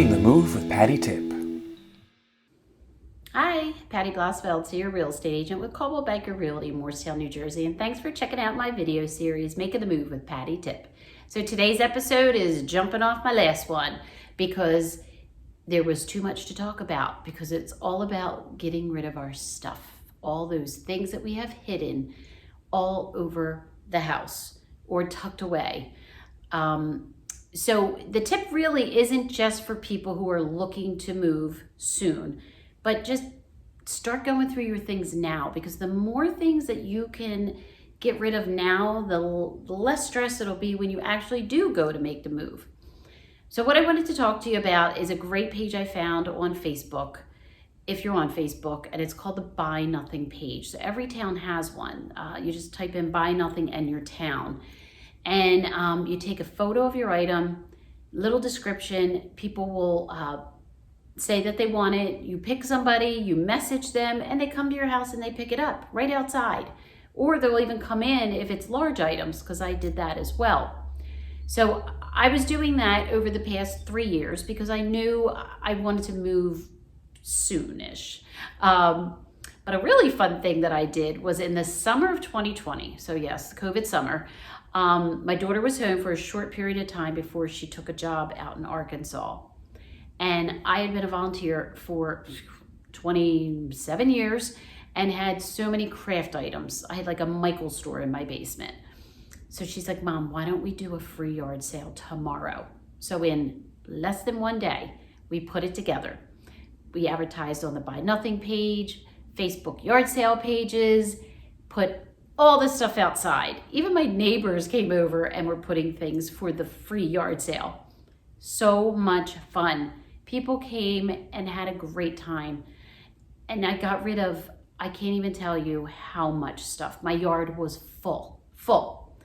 Making the Move with Patty Tip. Hi, Patty Blossfeld here, real estate agent with Coldwell Banker Realty, Morristown, New Jersey, and thanks for checking out my video series, Making the Move with Patty Tip. So today's episode is jumping off my last one because there was too much to talk about, because it's all about getting rid of our stuff, all those things that we have hidden all over the house or tucked away. So the tip really isn't just for people who are looking to move soon, but just start going through your things now, because the more things that you can get rid of now, the less stress it'll be when you actually do go to make the move. So what I wanted to talk to you about is a great page I found on Facebook, if you're on Facebook, and it's called the Buy Nothing page. So every town has one. You just type in Buy Nothing and your town. And you take a photo of your item, little description, people will say that they want it, you pick somebody, you message them, and they come to your house and they pick it up right outside. Or they'll even come in if it's large items, because I did that as well. So I was doing that over the past 3 years because I knew I wanted to move soonish. But a really fun thing that I did was in the summer of 2020, so yes, the COVID summer, my daughter was home for a short period of time before she took a job out in Arkansas. And I had been a volunteer for 27 years and had so many craft items. I had like a Michael's store in my basement. So she's like, Mom, why don't we do a free yard sale tomorrow? So in less than one day, we put it together. We advertised on the Buy Nothing page, Facebook yard sale pages, put all this stuff outside. Even my neighbors came over and were putting things for the free yard sale. So much fun. People came and had a great time. And I got rid of, I can't even tell you how much stuff. My yard was full.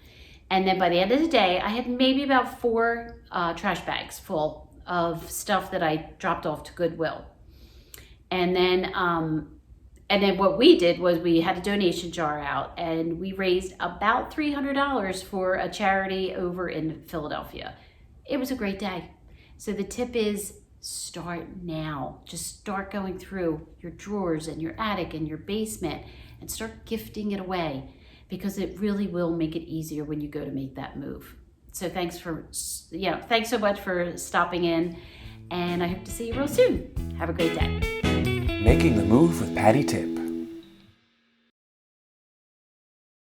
And then by the end of the day, I had maybe about 4 trash bags full of stuff that I dropped off to Goodwill. And then what we did was we had a donation jar out, and we raised about $300 for a charity over in Philadelphia. It was a great day. So the tip is start now. Just start going through your drawers and your attic and your basement and start gifting it away, because it really will make it easier when you go to make that move. So thanks so much for stopping in, and I hope to see you real soon. Have a great day. Making the Move with Patty Tip.